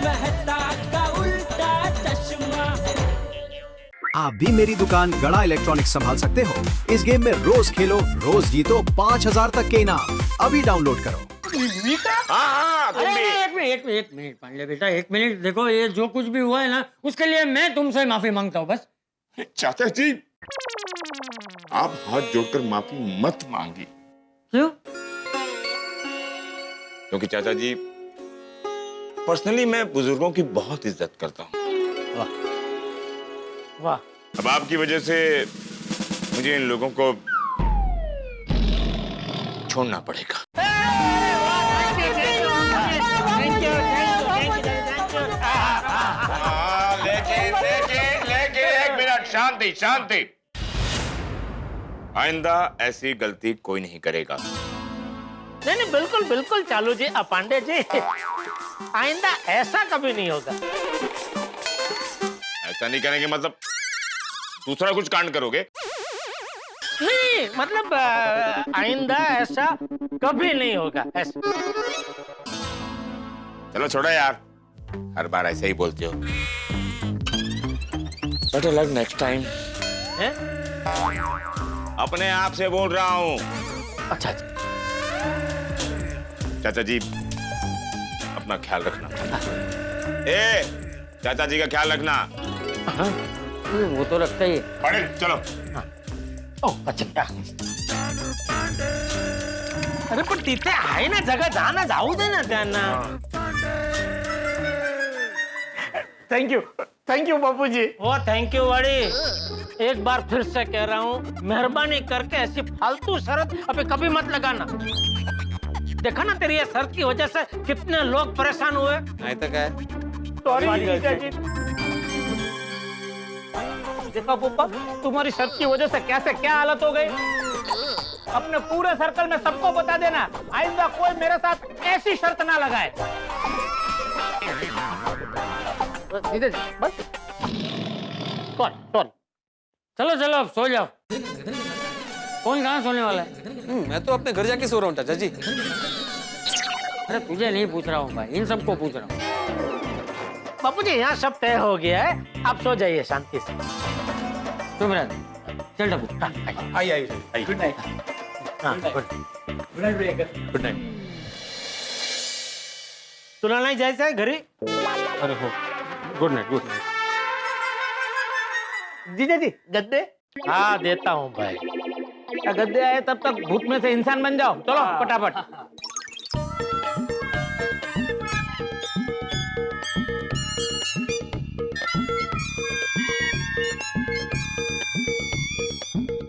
मेहता का उल्टा चश्मा। आप भी मेरी दुकान गड़ा इलेक्ट्रॉनिक्स संभाल सकते हो। इस गेम में रोज खेलो, रोज जीतो 5000 तक के इनाम। अभी डाउनलोड करो। हाँ तुम भी। एक मिनट पांडे बेटा, एक मिनट। देखो, ये जो कुछ भी हुआ है ना, उसके लिए मैं तुमसे माफी मांगता हूँ बस। चाचा जी, आप हाथ जोड़कर माफी मत मांगी। क्यों? क्योंकि चाचा जी, पर्सनली मैं बुजुर्गों की बहुत इज्जत करता हूँ। वाह वाह। अब आपकी वजह से मुझे इन लोगों को छोड़ना पड़ेगा। लेकिन एक मिनट, शांति शांति। आइंदा ऐसी गलती कोई नहीं करेगा। नहीं, बिल्कुल बिल्कुल चालू जी, पांडे जी, आइंदा ऐसा कभी नहीं होगा। ऐसा नहीं करेंगे मतलब दूसरा कुछ कांड करोगे? नहीं, मतलब आइंदा ऐसा कभी नहीं होगा ऐसा। चलो छोड़ो यार, हर बार ऐसे ही बोलते हो। Better luck next time. अपने आप से बोल रहा हूँ। अच्छा अच्छा। चाचा जी, अपना ख्याल रखना। ए, चाचा जी का ख्याल रखना। वो तो रखता ही है। पढ़े चलो। ओह अच्छा। अरे पण तिथे आहे ना जगह, जाना, जाऊ दे ना त्यांना। Thank you Bapuji. Oh thank you वाड़ी। एक बार फिर से कह रहा हूँ, मेहरबानी करके ऐसी फालतू शर्त अभी कभी मत लगाना। देखा ना, तेरी ये शर्त की वजह से कितने लोग परेशान हुए। नहीं तो क्या है? सॉरी जीजाजी। देखा पप्पा, तुम्हारी शर्त की वजह से कैसे क्या हालत हो गई। अपने पूरे सर्कल में सबको बता देना, आइंदा कोई मेरे साथ ऐसी शर्त ना लगाए। जीजाजी बस। कौन? चलो चलो, अब सो जाओ। कौन कहाँ सोने वाला है? मैं तो अपने घर जाके सो रहा हूँ चाचा जी। अरे तुझे नहीं पूछ रहा हूँ भाई, इन सबको पूछ रहा हूँ। बापूजी, यहाँ सब तय हो गया है, आप सो जाइए शांति से। चुप रह, चल डब्बू। आई। Good night. Good night. तुला नाही जायचं आहे घरी? अरे हो, गुड नाइट। जीजाजी गद्दे? हाँ देता हूँ भाई। गद्दे आए तब तक भूत में से इंसान बन जाओ। चलो फटाफट।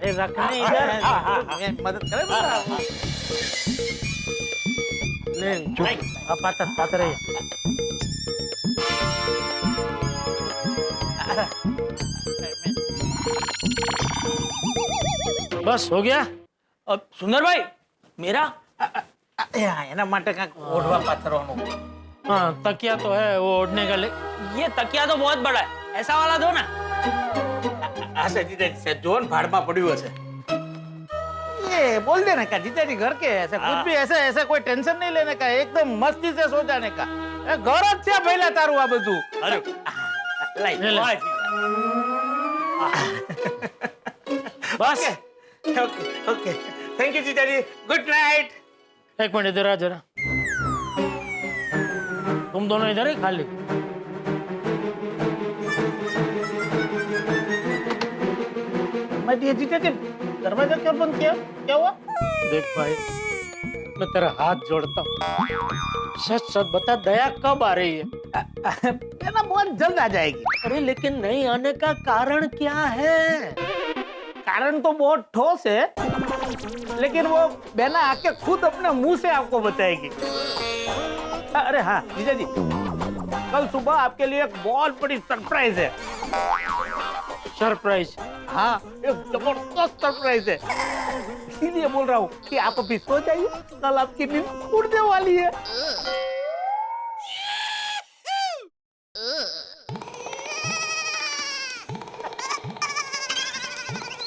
रखने इधर मदद करे बता। नहीं चुप, अब पाता रहिए। बस हो गया। अब सुंदर भाई, मेरा एना माटे का ओढ़वा पाथरवानो। हाँ, तकिया तो है वो ओढ़ने का। ये तकिया तो बहुत बड़ा है, ऐसा वाला दो ना। ऐसे जीजाजी से जोन भाड़ में पड़ियो है। ये बोल देने का जीजाजी, घर के ऐसे कुछ भी ऐसे कोई टेंशन नहीं लेने का, एकदम मस्ती से सो जाने का। गौरव से पहला तारू आ बधु। अरे लाई बस ओके। थैंक यू जीजाजी, गुड नाइट। एक मिनट इधर आ जरा। तुम दोनों इधर ही खाली। मैं जीजाजी दरवाजा क्यों बंद किया, क्या हुआ? देख भाई, मैं तेरा हाथ जोड़ता हूँ, सच बता, दया कब आ रही है? ना बहुत जल्द आ जाएगी। अरे लेकिन नहीं आने का कारण क्या है? कारण तो बहुत ठोस है, लेकिन वो बेला आके खुद अपने मुंह से आपको बताएगी। अरे हाँ जीजाजी, कल सुबह आपके लिए एक बहुत बड़ी सरप्राइज है। सरप्राइज? हाँ, एक जबरदस्त सरप्राइज है। इसीलिए बोल रहा हूँ कि आप अभी सो जाइए, कल आपकी नींद उड़ने वाली है।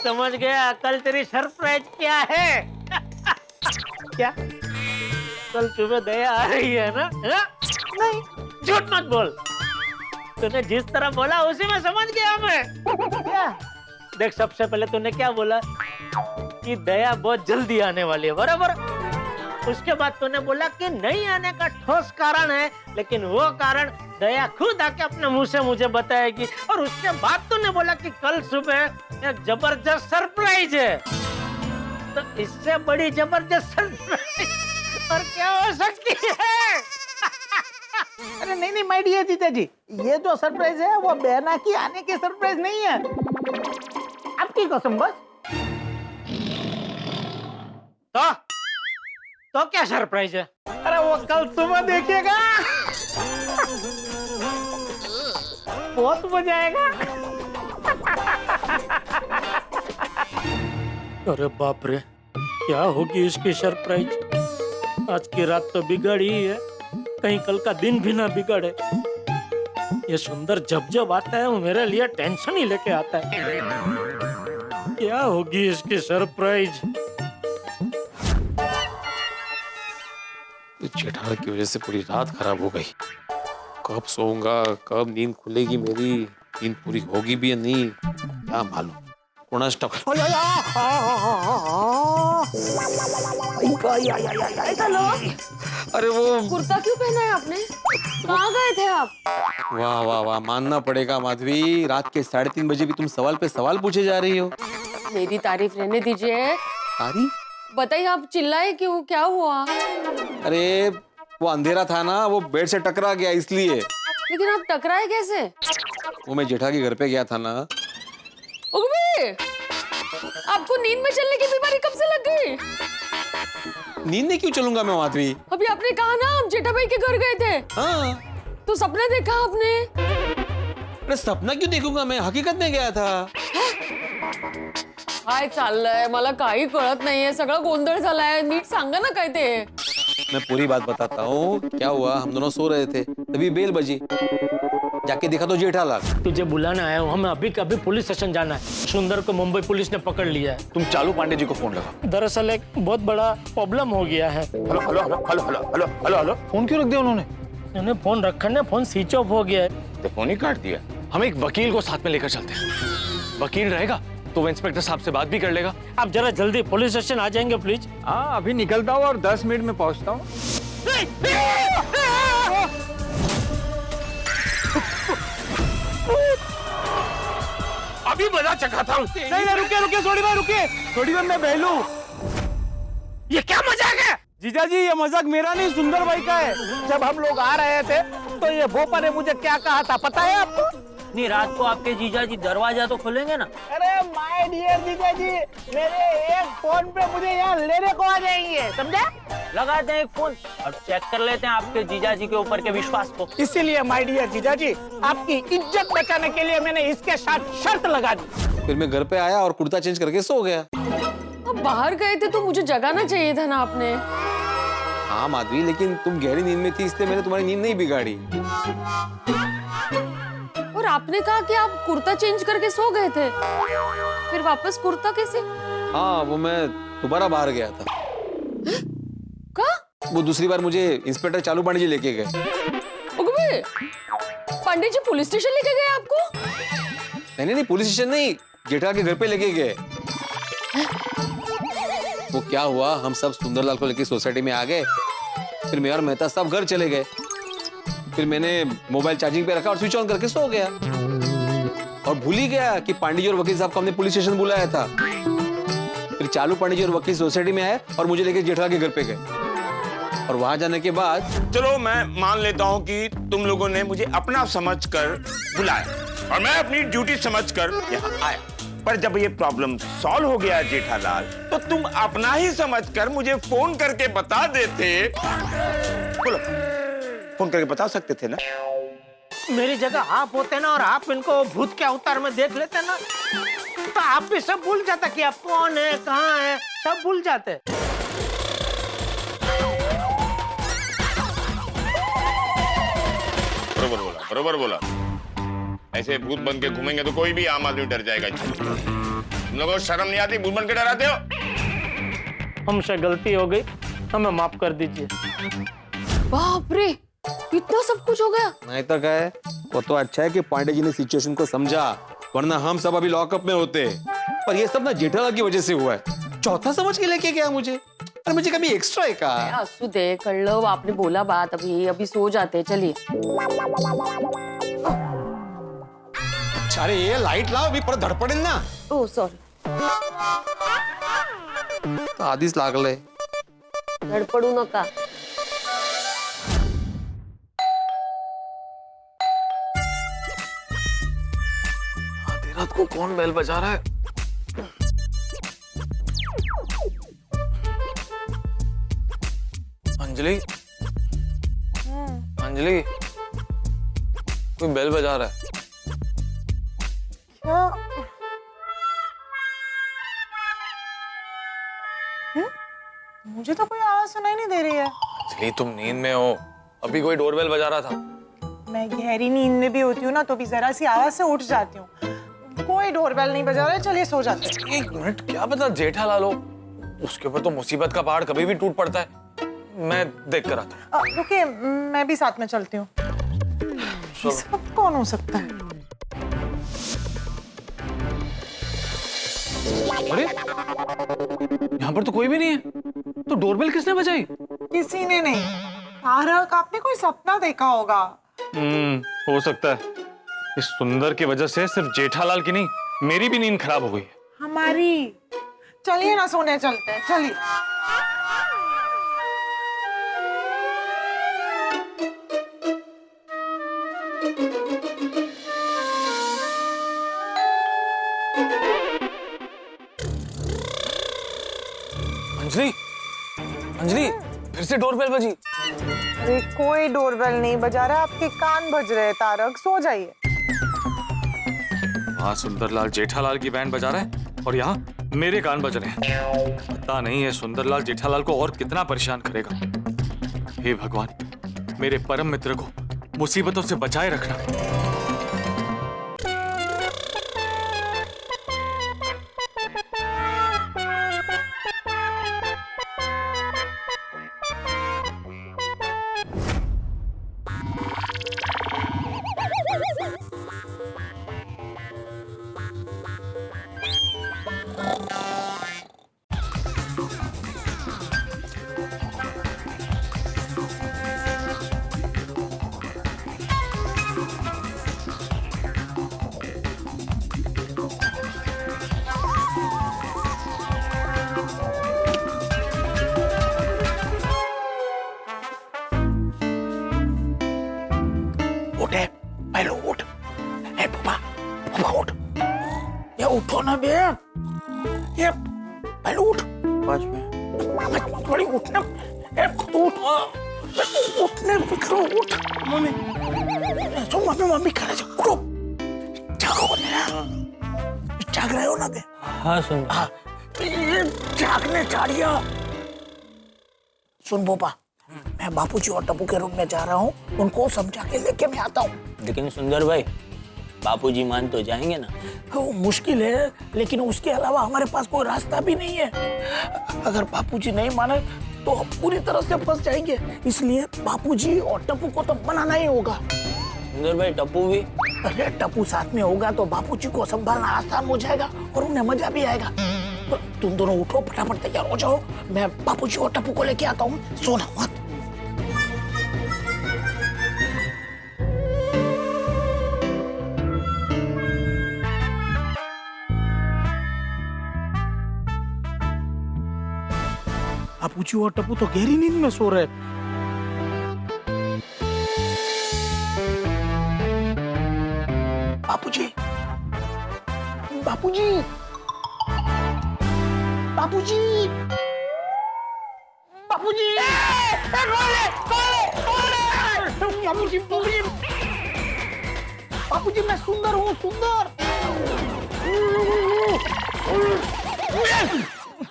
समझ गया, कल तेरी सरप्राइज क्या है? क्या? कल सुबह दया आ रही है ना? नहीं, झूठ मत बोल। तूने जिस तरह बोला उसी में समझ गया मैं। क्या? देख, सबसे पहले तूने क्या बोला कि दया बहुत जल्दी आने वाली है, बराबर। उसके बाद तूने बोला कि नहीं आने का ठोस कारण है, लेकिन वो कारण दया खुद आके अपने मुंह से मुझे बताएगी। और उसके बाद तूने बोला कि कल सुबह एक जबरदस्त सरप्राइज है। तो इससे बड़ी जबरदस्त सरप्राइज और क्या हो सकती है? अरे नहीं नहीं माय डियर जीजा जी, ये जो सरप्राइज है वो बहना की आने की सरप्राइज नहीं है, आपकी कसम बस। तो क्या सरप्राइज है? अरे वो कल सुबह देखिएगा, बहुत मजा आएगा। अरे बाप रे, क्या होगी इसकी सरप्राइज? आज की रात तो बिगड़ी ही है, कहीं कल का दिन भी ना बिगड़े। ये सुंदर जब जब आता है वो मेरे लिए टेंशन ही लेके आता है। क्या होगी इसकी सरप्राइज? जेठालाल की वजह से पूरी रात खराब हो गई। कब सोऊंगा, कब नींद खुलेगी मेरी, नींद पूरी होगी भी या नहीं, क्या मालूम। अरे वो कुर्ता क्यों पहना है आपने? कहाँ गए थे आप? वाह वाह वाह, मानना पड़ेगा माधवी, रात के 3:30 बजे भी तुम सवाल पे सवाल पूछे जा रही हो। मेरी तारीफ रहने दीजिए। तारीफ? बताइए, आप चिल्लाए क्यों? क्या हुआ? अरे वो अंधेरा था ना, वो बेड से टकरा गया इसलिए। लेकिन आप टकराए कैसे? वो मैं जेठा के घर पे गया था ना। उगवी, आपको नींद में चलने की बीमारी कब से लग गई? नींद में क्यों चलूंगा मैं माधवी? अभी आपने कहा ना आप जेठा भाई के घर गए थे। हाँ। तो सपना देखा आपने? अरे सपना क्यों देखूंगा, मैं हकीकत में गया था। काय चाललंय, मला काही कळत नाहीये, सगळं गोंधळ झालाय, नीट सांगा ना काय ते। मैं पूरी बात बताता हूँ। क्या हुआ, हम दोनों सो रहे थे, तभी बेल बजी, जाके देखा तो जेठालाल। तुझे बुलाना है, हमें अभी कभी पुलिस स्टेशन जाना है। सुंदर को मुंबई पुलिस ने पकड़ लिया है। तुम चालू पांडे जी को फोन लगा। दरअसल एक बहुत बड़ा प्रॉब्लम हो गया है। Hello hello hello hello hello hello hello hello, phone क्यों रख दिया उन्होंने? उन्होंने फोन रखा ना, फोन स्विच ऑफ हो गया है। तो फोन ही काट दिया। हम एक वकील को साथ में लेकर चलते हैं। वकील रहेगा तो वो इंस्पेक्टर साहब से बात भी कर लेगा। आप जरा जल्दी पुलिस स्टेशन आ जाएंगे प्लीज। हाँ, अभी निकलता हूँ और 10 मिनट में पहुँचता हूँ। अभी मजा चखा था। नहीं रुके रुके, थोड़ी बार रुके, थोड़ी बार मैं बहलू। ये क्या मजाक है? जीजा जी ये मजाक मेरा नहीं, सुंदर भाई का है। जब हम लोग आ रहे थे तो ये भोपा ने मुझे क्या कहा था पता है आपको? नहीं, रात को आपके जीजा जी दरवाजा तो खोलेंगे ना। अरे माय डियर जीजा जी, मेरे एक फोन पे मुझे यहाँ लेने को आ जाएंगे, समझे? लगाते हैं एक फोन और चेक कर लेते हैं आपके जीजा जी के ऊपर के विश्वास को। इसीलिए माय डियर जीजा जी, आपकी इज्जत बचाने के लिए मैंने इसके साथ शर्त लगा दी। फिर मैं घर पे आया और कुर्ता चेंज करके सो गया। आप बाहर गए थे तो मुझे जगाना चाहिए था ना आपने। हाँ माधवी, लेकिन तुम गहरी नींद में थी इसलिए मैंने तुम्हारी नींद नहीं बिगाड़ी। और आपने कहा कि आप कुर्ता चेंज करके सो गए थे, फिर वापस कुर्ता कैसे? हाँ, वो मैं दोबारा बाहर गया था। कहाँ? वो दूसरी बार मुझे इंस्पेक्टर चालू पांडे जी लेके गए। उगवे, पांडे जी पुलिस स्टेशन लेके गए आपको? नहीं नहीं, पुलिस स्टेशन नहीं, जेठा के घर पे लेके गए। वो क्या हुआ, हम सब सुंदरलाल को लेके सोसाइटी में आ गए। फिर मैं और मेहता साहब घर चले गए। फिर मैंने मोबाइल चार्जिंग पे रखा और स्विच ऑन करके सो गया। और भूल ही गया कि पांडे जी और वकील साहब को हमने पुलिस स्टेशन बुलाया था। फिर चालू पांडे जी और वकील सोसाइटी में आए और मुझे लेके जेठा के घर पे गए। और वहां जाने के बाद चलो मैं मान लेता हूँ कि तुम लोगों ने मुझे अपना समझकर बुलाया और मैं अपनी ड्यूटी समझकर यहाँ आया। पर जब ये प्रॉब्लम सॉल्व हो गया जेठालाल, तो तुम अपना ही समझकर मुझे फोन करके बता देते। बोलो, फोन करके बता सकते थे ना? मेरी जगह आप होते ना और आप इनको भूत के अवतार में देख लेते ना, तो आप भी सब भूल जाता कि आप कौन है, कहाँ है, सब भूल जाते। बरोबर बोला, बरोबर बोला। ऐसे भूत बन के घूमेंगे तो कोई भी आम आदमी डर जाएगा। तुम लोगों को शर्म नहीं आती? भूत बन के डराते हो। हमसे गलती हो गई, हमें माफ कर दीजिए। बाप रे, इतना सब कुछ हो गया? नहीं तो क्या है, वो तो अच्छा है कि पांडे जी ने सिचुएशन को समझा, वरना हम सब अभी लॉकअप में होते। पर ये सब ना जेठालाल की वजह से हुआ है। चौथा समझ के लेके गया मुझे, और मुझे कभी एक्स्ट्रा है का। आंसू दे कर लो, आपने बोला बात, अभी सो जाते हैं, चलिए। अरे ये लाइट लाओ, अभी पर धड़पड़े ना। Oh sorry. आधीच लागले, धडपडू नका। आधी रात को कौन बेल बजा रहा है? अंजलि, अंजलि, कोई बेल बजा रहा है। मुझे तो कोई आवाज सुनाई नहीं दे रही है। अंजलि, तुम नींद में हो, अभी कोई डोरबेल बजा रहा था। मैं गहरी नींद में भी होती हूँ ना, तो भी जरा सी आवाज से उठ जाती हूँ। कोई डोरबेल नहीं बजा रहा है, चलिए सो जाते हैं। एक मिनट, क्या पता जेठालाल हो, उसके ऊपर तो मुसीबत का पहाड़ कभी भी टूट पड़ता है। मैं देख कर आता हूँ। रुकिए, मैं भी साथ में चलती हूँ। ये सब कौन हो सकता है? अरे, यहाँ पर तो कोई भी नहीं है, तो डोरबेल किसने बजाई? किसी ने नहीं। तारक, आपने कोई सपना देखा होगा। हो सकता है। इस सुंदर की वजह से सिर्फ जेठालाल की नहीं, मेरी भी नींद खराब हो गई है। हमारी। चलिए ना, सोने चलते हैं, चलिए। अंजलि, अंजलि, फिर से डोरबेल बजी। अरे कोई डोरबेल नहीं बजा रहा, आपके कान बज रहे हैं। तारक, सो जाइए। वहाँ सुंदरलाल जेठालाल की बैंड बजा रहा है और यहाँ मेरे कान बज रहे हैं। पता नहीं है सुंदरलाल जेठालाल को और कितना परेशान करेगा। हे भगवान, मेरे परम मित्र को मुसीबतों से बचाए रखना। पहले उठ। ए पापा, पापा उठ। ये उठो ना बे। ये पहले उठ। 5 मिनट। थोड़ी उठना। ए उठ। उठने बिखरो उठ। मम्मी। सो मम्मी खा रहे उठो। जागो ना। जाग रहे हो ना बे? हाँ सुन। हाँ। जागने चाहिए। सुन बोपा, मैं बापूजी और टप्पू के रूम में जा रहा हूँ, उनको समझा के लेके मैं आता हूँ। लेकिन सुंदर भाई, बापूजी मान तो जाएंगे ना? वो मुश्किल है, लेकिन उसके अलावा हमारे पास कोई रास्ता भी नहीं है। अगर बापूजी नहीं माने तो हम पूरी तरह से फंस जाएंगे। इसलिए बापूजी और टप्पू को तो मनाना ही होगा। सुंदर भाई, टप्पू भी? अरे टप्पू साथ में होगा तो बापूजी को संभालना आसान हो जाएगा और उन्हें मजा भी आएगा। तो तुम दोनों उठो, फटाफट तैयार हो जाओ। मैं बापूजी और टप्पू को लेके आता हूँ। सोना मत। बापूजी और टप्पू तो गहरी नींद में सो रहे। बापूजी, बापूजी, बापूजी, बापूजी, बापूजी, बापूजी, बापूजी, मैं सुंदर हूँ, सुंदर।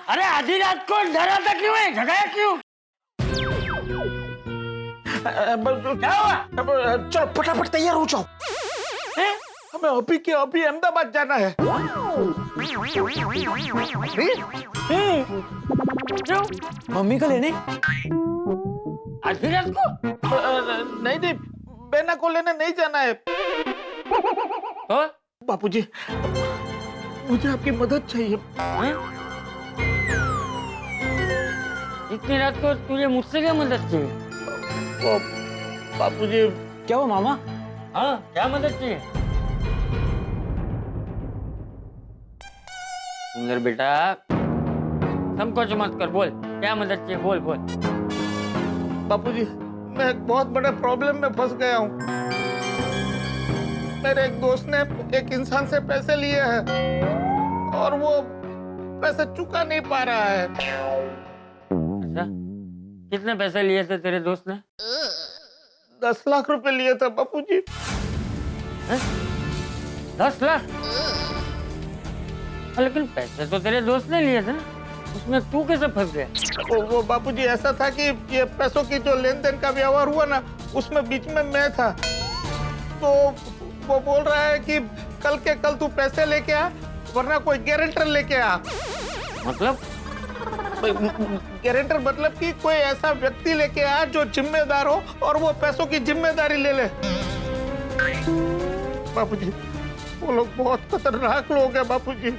अरे आधी रात को डराता क्यों है? जगाया क्यों? क्या हुआ? चलो फटाफट तैयार हो जाओ। हमें अभी के अभी अहमदाबाद जाना है। क्यों? मम्मी को लेने? आधी रात को? नहीं नहीं, बेना को लेने नहीं जाना है। तो बापूजी, मुझे आपकी मदद चाहिए। हैं? इतनी रात को तुझे मुझसे क्या मदद चाहिए? वो बापूजी, क्या हुआ मामा? हाँ, क्या मदद चाहिए? सुंदर बेटा, संकोच मत कर, बोल क्या मदद चाहिए, बोल बोल। बापूजी, मैं एक बहुत बड़े प्रॉब्लम में फंस गया हूँ। मेरे एक दोस्त ने एक इंसान से पैसे लिए हैं और वो पैसे चुका नहीं पा रहा है। अच्छा, कितने पैसे लिए थे तेरे दोस्त ने? 10 लाख रुपए लिए थे बापूजी। 10 लाख? लेकिन पैसे तो तेरे दोस्त ने लिए थे ना, उसमें तू कैसे फंस गया? वो बापूजी, ऐसा था कि ये पैसों की जो लेन देन का व्यवहार हुआ ना, उसमें बीच में मैं था। तो वो बोल रहा है कि कल के कल तू पैसे लेके आ, वरना कोई गारंटर लेके आ। मतलब? गारंटर मतलब कि कोई ऐसा व्यक्ति लेके आ जो जिम्मेदार हो और वो पैसों की जिम्मेदारी ले ले। बापूजी, वो लोग बहुत खतरनाक लोग हैं बापूजी।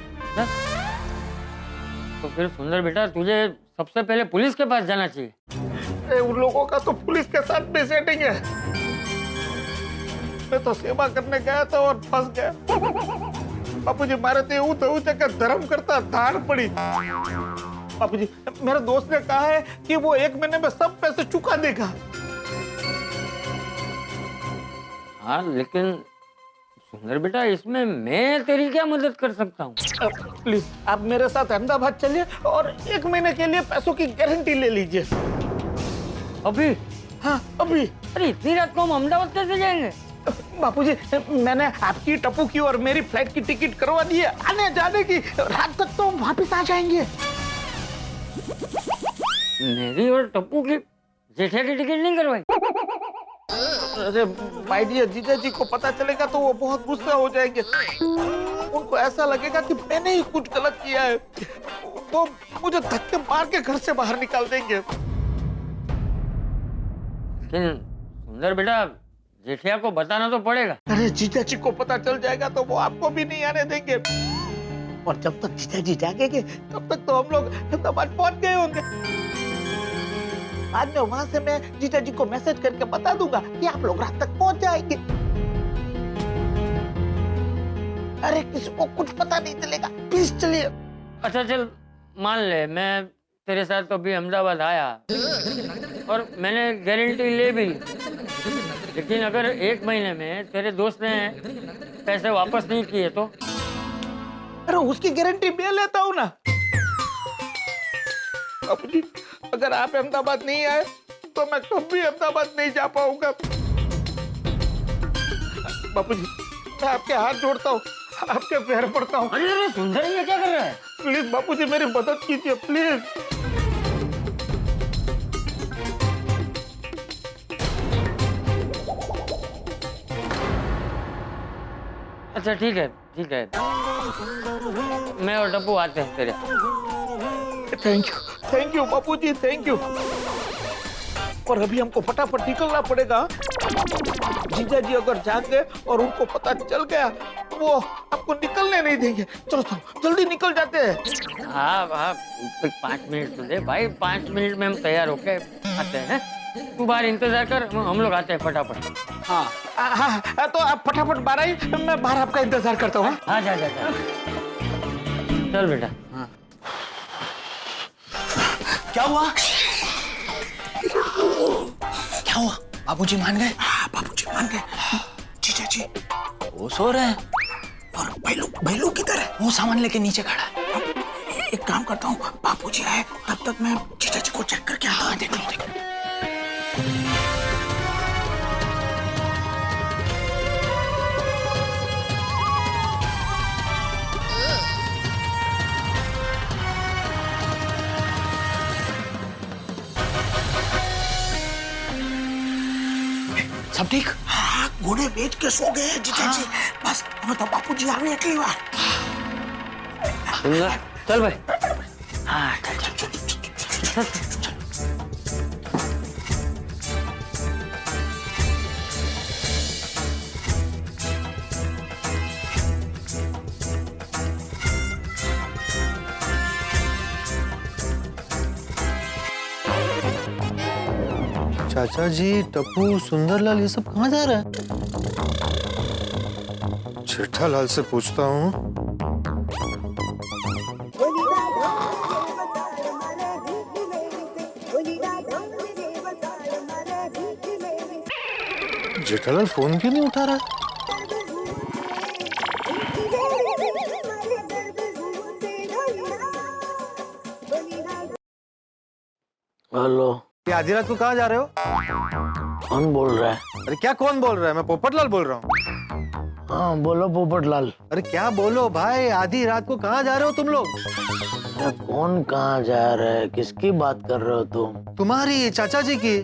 तो फिर सुंदर बेटा, तुझे सबसे पहले पुलिस के पास जाना चाहिए। उन लोगों का तो पुलिस के साथ भी सेटिंग है। मैं तो सेवा करने गया था और फंस गया। बापूजी, मारे तो यूं धर्म करता धार पड़ी। बापूजी, मेरे दोस्त ने कहा है कि वो 1 महीने में सब पैसे चुका देगा। हाँ, लेकिन सुंदर बेटा, इसमें मैं तेरी क्या मदद कर सकता हूँ? प्लीज, आप मेरे साथ अहमदाबाद चलिए और 1 महीने के लिए पैसों की गारंटी ले लीजिए। अभी? हाँ, अभी। अरे इतनी रात को हम अहमदाबाद कैसे जाएंगे? बापूजी, मैंने आपकी, टप्पू की और मेरी फ्लाइट की टिकट करवा दी है आने जाने की। रात तक तो हम वापिस आ जाएंगे। मेरी और टप्पू की जेठा की टिकट नहीं करवाई? अरे माय डियर, जीजा जी को पता चलेगा तो वो बहुत गुस्सा हो जाएंगे। उनको ऐसा लगेगा कि मैंने ही कुछ गलत किया है। वो मुझे धक्के मार के घर से बाहर निकाल देंगे। लेकिन सुंदर बेटा, जेठिया को बताना तो पड़ेगा। अरे जीजा जी को पता चल जाएगा तो वो आपको भी नहीं आने देंगे। और जब तक जीजा जी जागेंगे तब तक तो हम लोग अहमदाबाद पहुंच गए होंगे। बाद में वहां से मैं जीजा जी को मैसेज करके बता दूंगा कि आप लोग रात तक पहुंच जाएंगे। अरे किसी को कुछ पता नहीं चलेगा, प्लीज चलिए। अच्छा चल, मान ले मैं तेरे साथ अभी अहमदाबाद आया और मैंने गारंटी ले भी ली, लेकिन अगर 1 महीने में तेरे दोस्त ने पैसे वापस नहीं किए तो? अरे उसकी गारंटी मैं लेता हूँ ना। बापूजी, अगर आप अहमदाबाद नहीं आए तो मैं कभी अहमदाबाद नहीं जा पाऊंगा। बापूजी, मैं आपके हाथ जोड़ता हूँ, आपके पैर पड़ता हूँ। अरे सुंदर, ये क्या कर रहा है? प्लीज बापूजी, मेरी मदद कीजिए प्लीज। अच्छा ठीक है, ठीक है, मैं और टप्पू आते हैं तेरे। Thank you Bapuji, thank you. और अभी हमको फटाफट निकलना पड़ेगा। जीजा जी अगर जाग गए और उनको पता चल गया तो वो आपको निकलने नहीं देंगे। चलो चलो, जल्दी निकल जाते हैं। हाँ हाँ, 5 मिनट तो दे भाई, 5 मिनट में हम तैयार होके आते हैं। तू बाहर इंतजार कर, हम लोग आते हैं फटाफट। हाँ हाँ, तो आप फटाफट बाहर आई, मैं बाहर आपका इंतजार करता हूँ। हाँ जा जा जा। चल बेटा। हाँ। क्या हुआ? क्या हुआ? बाबूजी मान गए? हाँ, बाबूजी मान गए। जीजा जी वो सो रहे हैं। और भैलू किधर है? वो सामान लेके नीचे खड़ा है। एक काम करता हूँ, बाबूजी आए तब तक मैं जीजा जी को चेक करके आता हूँ। देख लो देख लो। सब ठीक? हाँ, घोड़े बेच के सो गए हैं जीजा जी। बस अब तो बापूजी आ गए अगली बार। चल भाई। हाँ चल चल चल चल चल चल चल। चाचा जी, टप्पू, सुंदरलाल ये सब कहाँ जा रहा है? जेठालाल से पूछता हूँ। जेठालाल फोन क्यों नहीं उठा रहा है? हेलो, ये आधी रात को कहाँ जा रहे हो? कौन बोल रहा है? अरे क्या कौन बोल रहा है? मैं पोपटलाल बोल रहा हूँ। हाँ बोलो पोपटलाल। अरे क्या बोलो भाई, आधी रात को कहाँ जा रहे हो तुम लोग? अरे कौन कहाँ जा रहा है? किसकी बात कर रहे हो तुम? तुम्हारी चाचा जी की।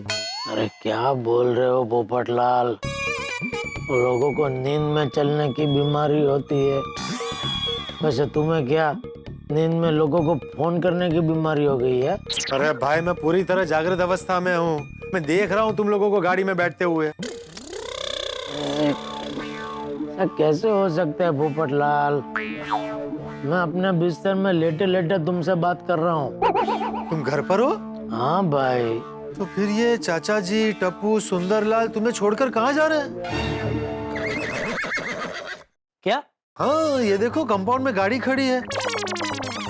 अरे क्या बोल रहे हो पोपटलाल? लोगों को नींद में चलने की बीमारी होती है, वैसे तुम्हें क्या नींद में लोगों को फोन करने की बीमारी हो गई है? अरे भाई मैं पूरी तरह जागृत अवस्था में हूँ, मैं देख रहा हूँ तुम लोगों को गाड़ी में बैठते हुए। ऐसा कैसे हो सकता है पोपटलाल? मैं अपने बिस्तर में लेटे लेटे तुमसे बात कर रहा हूँ। तुम घर पर हो? हाँ भाई। तो फिर ये चाचा जी, टप्पू, सुंदरलाल तुम्हें छोड़कर कहाँ जा रहे हैं? क्या? हाँ ये देखो कंपाउंड में गाड़ी खड़ी है।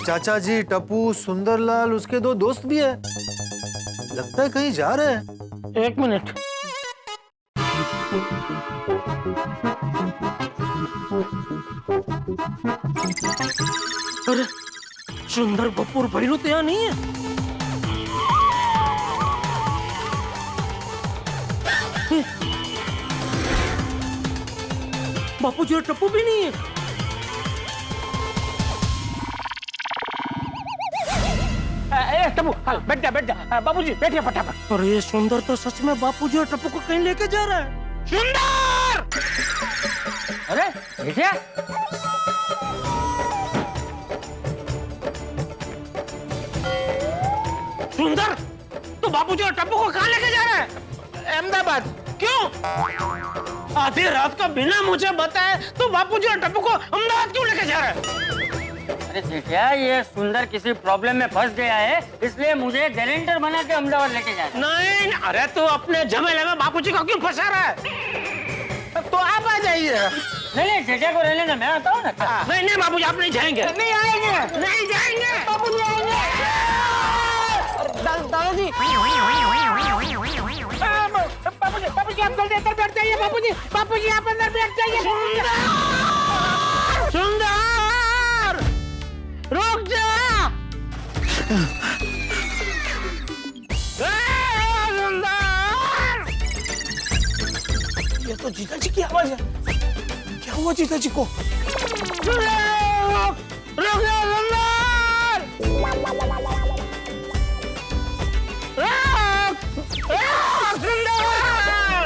चाचा जी, टप्पू, सुंदरलाल, उसके दो दोस्त भी है। लगता है कहीं जा रहे हैं। एक मिनट। अरे सुंदर बपूर भैरू तो यहाँ नहीं है। बापू जी और टप्पू भी नहीं है। टप्पू बैठ जा बैठ जा। बाबूजी बैठिए फटाफट। और ये सुंदर तो सच में बापूजी और टप्पू को कहीं लेके जा रहा है। सुंदर! अरे बेटे, सुंदर तो बापूजी और टप्पू को कहाँ लेके जा रहा है? अहमदाबाद। क्यों? आधी रात का बिना मुझे बताए तो बापूजी और टप्पू को अहमदाबाद क्यों लेके जा रहा है? अरे जेठिया, ये सुंदर किसी प्रॉब्लम में फंस गया है, इसलिए मुझे गारंटर बना के अहमदाबाद लेके जा रहा है। नहीं, अरे तू अपने झमेले में बापूजी को क्यों फंसा रहा है? तो आप आ जाइए। नहीं जेठिया को रहने ना, मैं आता हूँ ना। नहीं नहीं बाबूजी आप नहीं जाएंगे। नहीं आएंगे। नहीं जाएंगे। बाबूजी आएंगे। दादाजी। बाबूजी आप जल्दी अंदर बैठ जाइए। बाबूजी आप अंदर बैठ जाइए। सुंदर रुक जा। सुंदर! ये तो जीजा जी की आवाज है। क्या हुआ जीजा जी को? रुक जा सुंदर!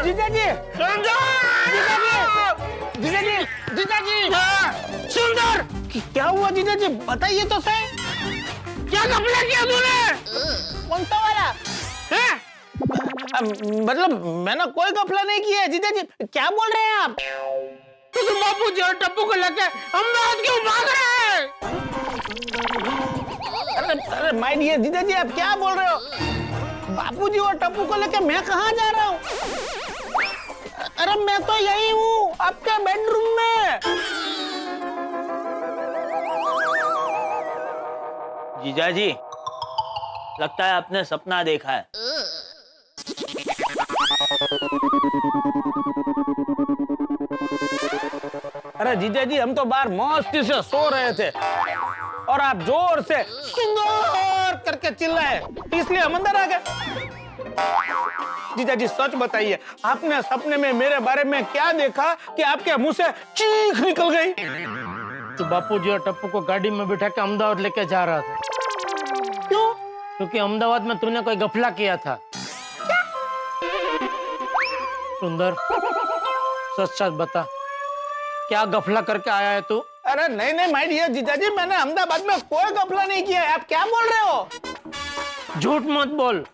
जीजा जी! सुंदर! क्या हुआ जीजा जी? बताइए तो सही। क्या घपला किया तूने? कौन सा वाला? मतलब मैंने कोई घपला नहीं किया है जीजा जी। क्या बोल रहे हैं आप? तो तुम बापूजी और टप्पू को लेके अहमदाबाद क्यों भाग रहे हैं? अरे माय डियर जीजा जी आप क्या बोल रहे हो? बापूजी और टप्पू को लेके मैं कहाँ जा रहा हूँ? अरे मैं तो यही हूँ आपके बेडरूम में। जीजा जी लगता है आपने सपना देखा है। अरे जीजा जी हम तो बाहर मस्ती से सो रहे थे और आप जोर से सुंदर करके चिल्लाए, इसलिए हम अंदर आ गए। जीजा जी सच बताइए, आपने सपने में मेरे बारे में क्या देखा कि आपके मुंह से चीख निकल गई? तो बापूजी और टप्पू को गाड़ी में बिठा के अहमदाबाद लेके जा रहा था। क्यों? क्योंकि अहमदाबाद में तूने कोई गफला किया था। सुंदर सच सच बता, क्या गफला करके आया है तू? अरे नहीं नहीं माय डियर जीजा जी, मैंने अहमदाबाद में कोई गफला नहीं किया है। आप क्या बोल रहे हो? झूठ मत बोल।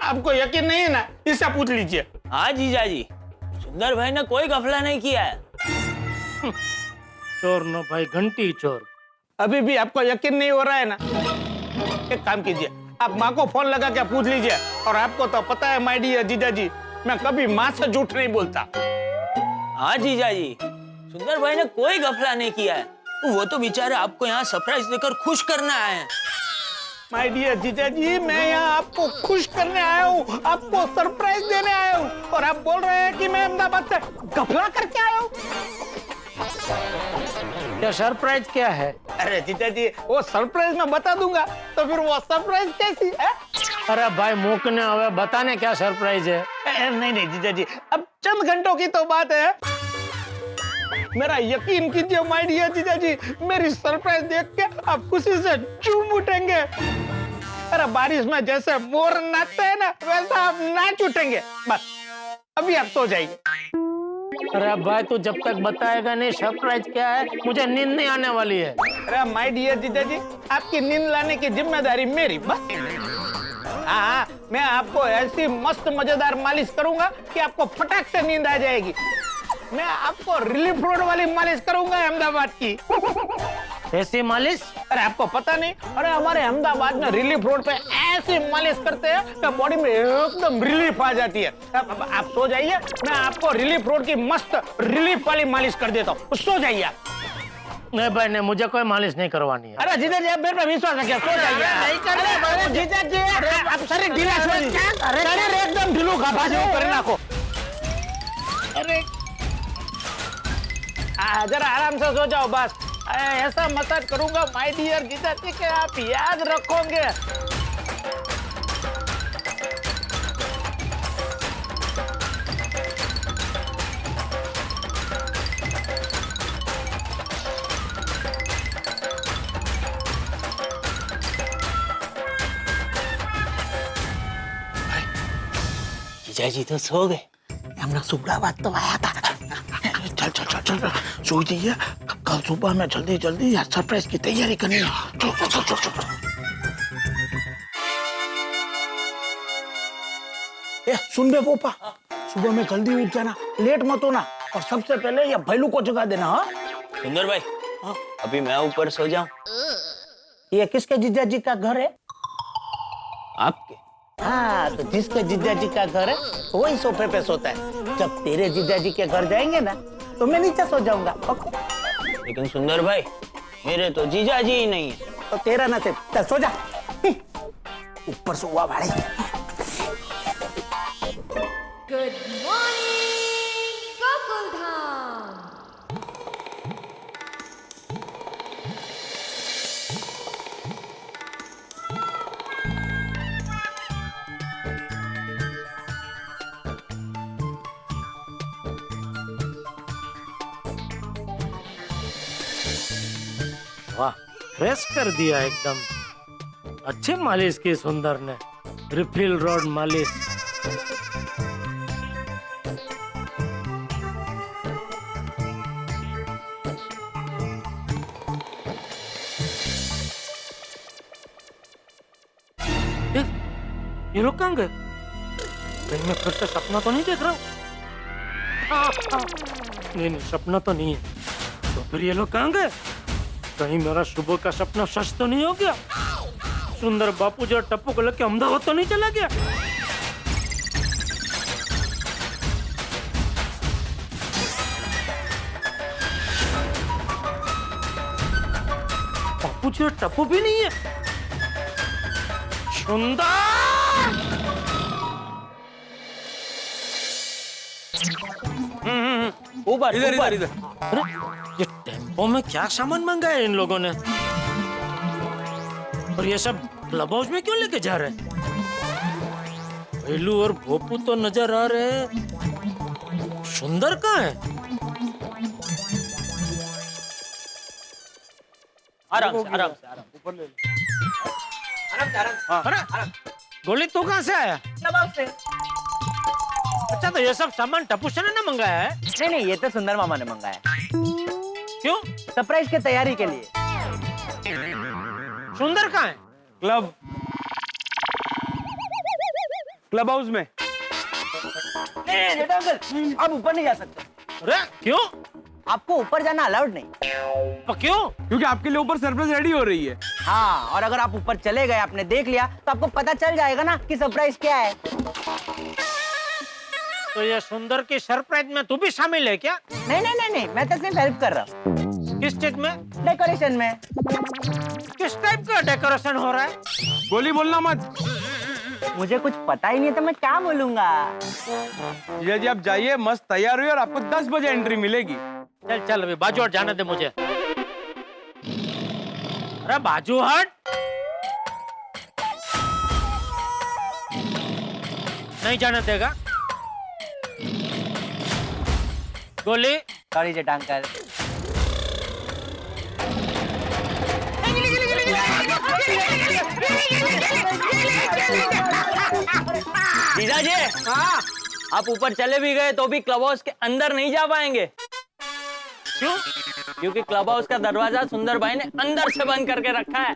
आपको यकीन नहीं है ना, इससे पूछ लीजिए। हाँ जीजा जी, सुंदर भाई ने कोई गफला नहीं किया है। चोर न भाई घंटी चोर। अभी भी आपको यकीन नहीं हो रहा है ना? एक काम कीजिए, आप माँ को फोन लगा के पूछ लीजिए और आपको तो पता है माय डियर जीजा जी, मैं कभी माँ से झूठ नहीं बोलता। हाँ जीजा जी, सुंदर भाई ने कोई गफला नहीं किया है। वो तो बेचारे आपको यहाँ सरप्राइज देकर खुश करने आए हैं। माय डियर जीजा जी, मैं यहाँ आपको खुश करने आया हूँ, आपको सरप्राइज देने आया हूँ, और आप बोल रहे हैं कि मैं अहमदाबाद से गफला करके आया हूँ। क्या सरप्राइज क्या है? अरे जीजा जी, वो सरप्राइज मैं बता दूंगा, तो फिर वो सरप्राइज कैसी है? अरे भाई मुकने हवे बताने क्या सरप्राइज है? नहीं जीजा जी, अब चंद घंटों की तो बात है। मेरा यकीन कीजिए माय डियर जीजा जी, मेरी सरप्राइज देख के आप खुशी से झूम उठेंगे। अरे बारिश में जैसे मोर नाचते हैं ना, वैसा आप नाच उठेंगे। बस अभी आप सो जाइए। अरे भाई तू जब तक बताएगा नहीं सरप्राइज क्या है, मुझे नींद नहीं आने वाली है। अरे माय डियर जीजा जी, आपकी नींद लाने की जिम्मेदारी मेरी। बस हाँ, मैं आपको ऐसी मस्त मजेदार मालिश करूंगा कि आपको फटाक से नींद आ जाएगी। मैं आपको रिलीफ रोड वाली मालिश करूंगा अहमदाबाद की। ऐसी मालिश? अरे आपको पता नहीं, अरे हमारे अहमदाबाद में रिलीफ रोड पे ऐसी मालिश करते हैं कि बॉडी में एकदम रिलीफ आ जाती है। अब आप सो जाइए, मैं आपको रिलीफ रोड की मस्त रिलीफ वाली मालिश कर देता हूँ। सो जाइए आप। नहीं भाई नहीं, मुझे कोई मालिश नहीं करवानी है। अरे जीजा जी, आप मेरे पे विश्वास रखिए, सो जाइए। नहीं करना जीजा जी, आप शरीर ढीला छोड़िए, शरीर एकदम ढीलू करना को। अरे जरा आराम से सो जाओ बस। ऐसा मसाज करूंगा माय डियर गीता जी कि आप याद रखोगे। जीजा जी तो सो गए। हमने सुबह बात तो आया था। चल चल चल चल सो जाइए, कल सुबह में जल्दी जल्दी सरप्राइज की तैयारी करनी है। चल चल चल चल चल। ए सुन बे पोपा, सुबह में जल्दी उठ जाना, लेट मत होना, और सबसे पहले ये भैलू को जगा देना। हाँ सुंदर भाई, अभी मैं ऊपर सो जाऊं? ये किसके जीजा जी का घर है? आपके। हाँ, तो जिसके जीजा जी का घर है वही सोफे पे सोता है। जब तेरे जीजा जी के घर जाएंगे ना, तो मैं नीचे सो जाऊंगा। लेकिन सुंदर भाई, मेरे तो जीजा जी ही नहीं है। तो तेरा नसीब, चल सो जा। ऊपर से हुआ भाई। Good morning Gokuldham. वाह, फ्रेश कर दिया एकदम। अच्छी मालिश की सुंदर ने, रिफिल रोड मालिश। ये लोग कहाँ गए? कहीं मैं फिर से सपना तो नहीं देख रहा हूँ? नहीं नहीं, सपना तो नहीं है। तो फिर ये लोग कहाँ गए? कहीं मेरा सुबह का सपना सच तो नहीं हो गया? सुंदर बापू जो टप्पू को लेके अहमदाबाद तो नहीं चला गया? बापू जी टप्पू भी नहीं है? सुंदर! ऊपर इधर इधर इधर। अरे ये टेम्पो में क्या सामान मंगाया है इन लोगों ने? और ये सब क्लब हाउस में क्यों लेके जा रहे हैं? भैलू और भोपू तो नजर आ रहे हैं, सुंदर कहाँ है? आराम से ऊपर ले लो। अरे गोली तू कहाँ से आया? अच्छा, तो ये सब सामान टप्पू से ने मंगाया है? नहीं नहीं, ये तो सुंदर मामा ने मंगाया है। क्यों? सरप्राइज की तैयारी के लिए। सुंदर कहाँ है? क्लब हाउस में। नहीं अंकल, आप ऊपर नहीं जा सकते। अरे क्यों? आपको ऊपर जाना अलाउड नहीं। तो क्यों? क्योंकि आपके लिए ऊपर सरप्राइज रेडी हो रही है। हाँ, और अगर आप ऊपर चले गए, आपने देख लिया, तो आपको पता चल जाएगा ना कि सरप्राइज क्या है। तो ये सुंदर की सरप्राइज में तू भी शामिल है क्या? नहीं नहीं नहीं नहीं, मैं तो सिर्फ हेल्प कर रहा हूँ। किस चीज में? डेकोरेशन में। किस टाइप का डेकोरेशन हो रहा है? गोली बोलना मत। मुझे कुछ पता ही नहीं है तो मैं क्या बोलूंगा। जीजा जी आप जाइए, मस्त तैयार हुई और आपको 10 बजे एंट्री मिलेगी। चल चल अभी बाजू हट जाने दे मुझे। अरे बाजू हट। नहीं जाने देगा। गोली। सॉरी जेठा अंकल। जीजा जी, हाँ, आप ऊपर चले भी गए तो भी क्लब हाउस के अंदर नहीं जा पाएंगे। क्यों? क्योंकि क्लब हाउस का दरवाजा सुंदर भाई ने अंदर से बंद करके रखा है।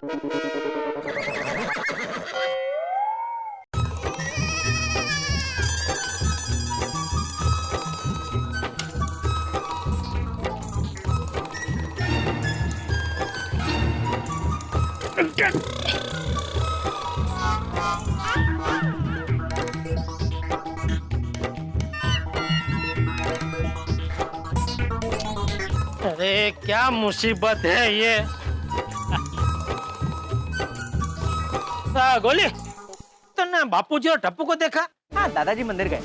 अरे क्या मुसीबत है ये। गोली, तुमने बापूजी और टप्पू को देखा? हाँ, दादाजी मंदिर गए।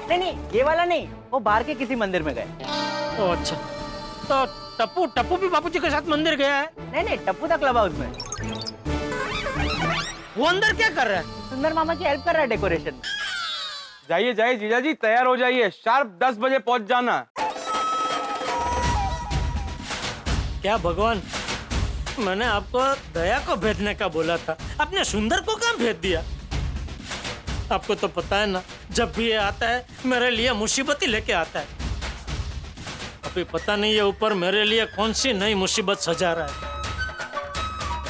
नहीं नहीं, ये वाला नहीं, वो बाहर के किसी मंदिर में गए। अच्छा, तो टप्पू भी बापूजी के साथ मंदिर गया है? नहीं नहीं, टप्पू था क्लब हाउस में। वो अंदर क्या कर रहा है? सुंदर मामा की हेल्प कर रहा है डेकोरेशन। जाइए जाइए जीजा जी, तैयार हो जाइए, शार्प 10 बजे पहुंच जाना। क्या भगवान, मैंने आपको दया को भेजने का बोला था, आपने सुंदर को कहाँ भेज दिया? आपको तो पता है ना, जब भी ये आता है मेरे लिए मुसीबत ही लेके आता है। अभी पता नहीं है ऊपर मेरे लिए कौन सी नई मुसीबत सजा रहा है।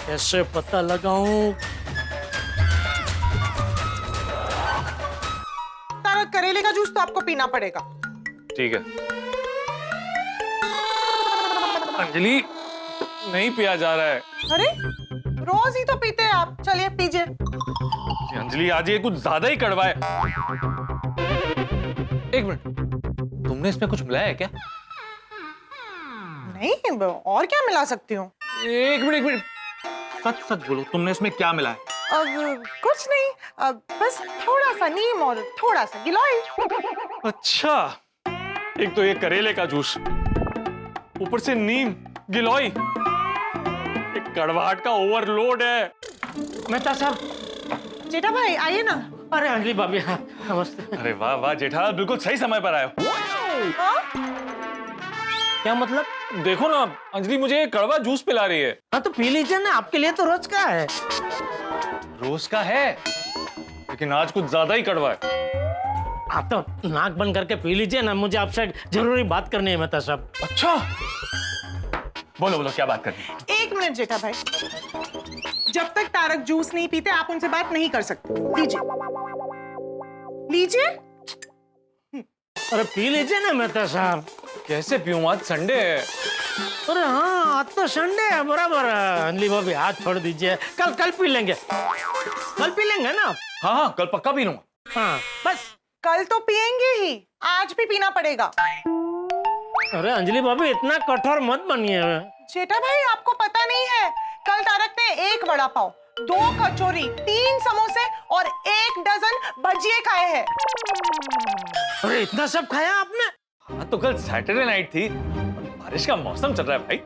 कैसे पता लगाऊं? तारा, करेले का जूस तो आपको पीना पड़ेगा। ठीक है। अंजलि, नहीं पिया जा रहा है। अरे रोज ही तो पीते हैं आप, चलिए पीजिए। अंजलि आज ये कुछ ज्यादा ही कड़वा है। एक मिनट, तुमने इसमें कुछ मिलाया है क्या? नहीं, और क्या मिला सकती हूँ? एक मिनट, सच सच बोलो, तुमने इसमें क्या मिलाया? कुछ नहीं, बस थोड़ा सा नीम और थोड़ा सा गिलोय। अच्छा, एक तो ये करेले का जूस, ऊपर से नीम, गिलोय, एक कड़वाहट का ओवरलोड है। मेहता साहब। जेठा भाई आइए ना। अरे अंजलि भाभी, हाँ, नमस्ते। अरे वाह वाह जेठालाल, बिल्कुल सही समय पर आए हो। क्या मतलब? देखो ना, अंजलि मुझे कड़वा जूस पिला रही है। हाँ तो पी लीजिए ना, आपके लिए तो रोज का है। रोज का है, लेकिन आज कुछ ज्यादा ही कड़वा है। आप तो नाक बंद करके पी लीजिए ना, मुझे आपसे जरूरी बात करनी है मेहता साहब। अच्छा, बोलो बोलो, क्या बात करनी है? एक मिनट जेठा भाई, जब तक तारक जूस नहीं पीते आप उनसे बात नहीं कर सकते। लीजिए लीजिए। अरे पी लीजिए ना मेहता साहब। कैसे पीऊं, आज संडे है। अरे हाँ, आज तो संडे है, बराबर है। अंजलि भाभी हाथ छोड़ दीजिए, कल पी लेंगे। कल पी लेंगे ना? हाँ हाँ, कल पक्का पी लूंगा। हाँ बस। कल तो पिएंगे ही, आज भी पीना पड़ेगा। अरे अंजलि भाभी इतना कठोर मत बनिए। जेठा भाई आपको पता नहीं है, कल तारक ने 1 वड़ा पाव, 2 कचौरी, 3 समोसे और 1 डजन भजिए खाए हैं। अरे इतना सब खाया आपने? हाँ तो कल सैटरडे नाइट थी, बारिश का मौसम चल रहा है भाई।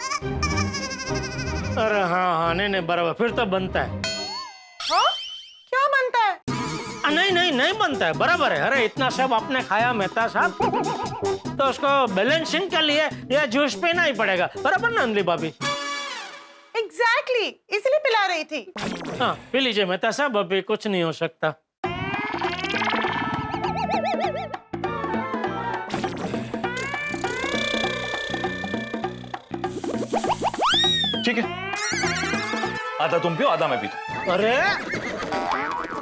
अरे हाँ, नहीं बराबर, फिर तो बनता है। हाँ? क्या बनता है? नहीं बनता है, बराबर है। अरे इतना सब आपने खाया मेहता साहब, तो उसको बैलेंसिंग के लिए ये जूस पीना ही पड़ेगा, बराबर ना अंजलि भाभी? एग्जैक्टली, इसलिए पिला रही थी। हाँ पी लीजिए मेहता साहब, अभी कुछ नहीं हो सकता। ठीक है, आधा तुम पियो, आधा मैं पीता। अरे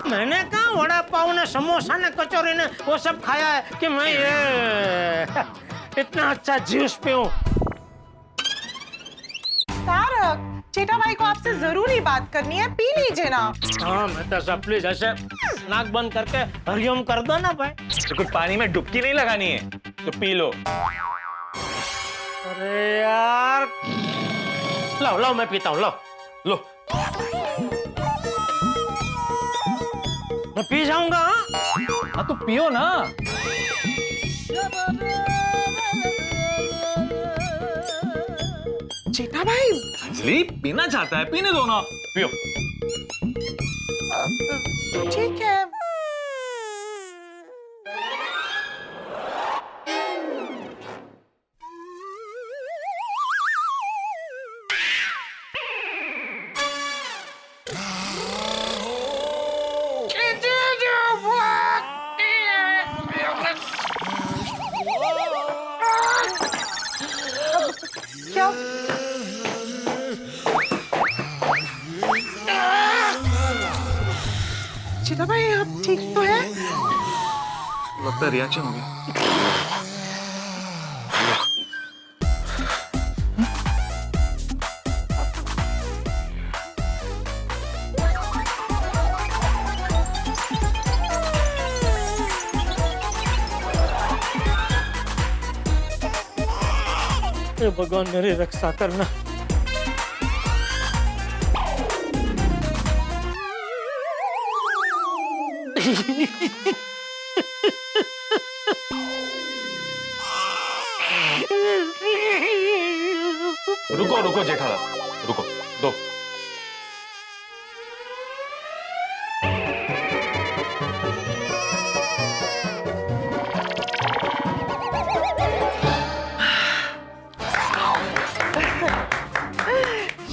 मैंने कहा वड़ा पाव ने, समोसा ने, कचौरी ने वो सब खाया है कि मैं ये इतना अच्छा जूस पीऊं। तारक, जेठा भाई को आपसे जरूरी बात करनी है, पी लीजिए ना। हाँ मेहता साहब प्लीज ऐसे नाक बंद करके हरिओम कर दो ना भाई। तो कुछ पानी में डुबकी नहीं लगानी है तो पी लो। अरे यार, लो लो मैं पीता हूँ, लो लो। मैं पी जाऊंगा। हाँ तो पियो ना। जेठा भाई अंजलि पीना चाहता है, पीने दो ना, पियो। ठीक है। क्या? जेठा भाई आप ठीक तो है? लगता है रिएक्शन हो गया। हे भगवान मेरी रक्षा करना। रुको रुको जेठालाल, रुको, दो।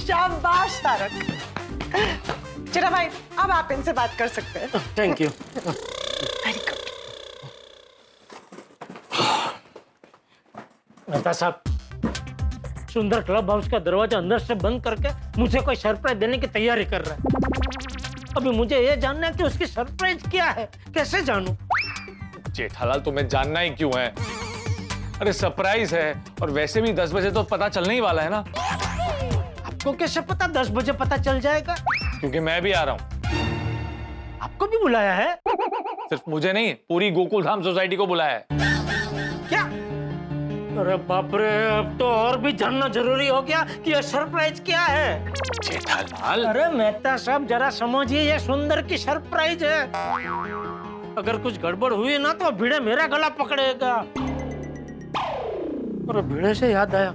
शाबाश तारक। जेठा भाई अब आप इनसे बात कर सकते हैं। Thank you. Very good. Mehta साहब, सुंदर क्लब हाउस का दरवाजा अंदर से बंद करके मुझे कोई सरप्राइज देने की तैयारी कर रहा है। अभी मुझे ये जानना है कि उसकी सरप्राइज क्या है, कैसे जानूं? जेठालाल तुम्हें जानना ही क्यों है? अरे सरप्राइज है, और वैसे भी 10 बजे तो पता चलने ही वाला है ना। आपको कैसे पता 10 बजे पता चल जाएगा? क्योंकि मैं भी आ रहा हूँ। आपको भी बुलाया है? सिर्फ मुझे नहीं, पूरी गोकुल धाम सोसाइटी को बुलाया है। क्या? अरे बाप रे, अब तो और भी जानना जरूरी हो गया कि ये सरप्राइज क्या है। जेठालाल, अरे मेहता साहब जरा समझिए, ये सुंदर की सरप्राइज है। अगर कुछ गड़बड़ हुई ना तो भिड़े मेरा गला पकड़ेगा। अरे भिड़े से याद आया,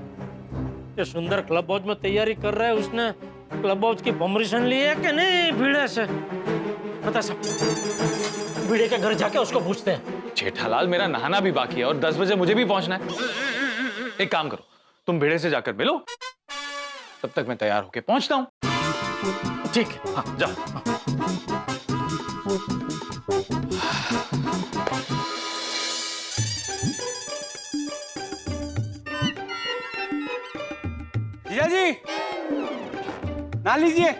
ये सुंदर क्लब हाउस में तैयारी कर रहा है, उसने क्लब हाउस की परमिशन ली है कि नहीं भिड़े से? बता सब, भिड़े के घर जाके उसको पूछते हैं। जेठालाल मेरा नहाना भी बाकी है और 10 बजे मुझे भी पहुंचना है। एक काम करो, तुम भिड़े से जाकर मिलो, तब तक मैं तैयार होके पहुंचता हूं। ठीक है, हाँ जाओ। जीजा जी, ना लीजिए।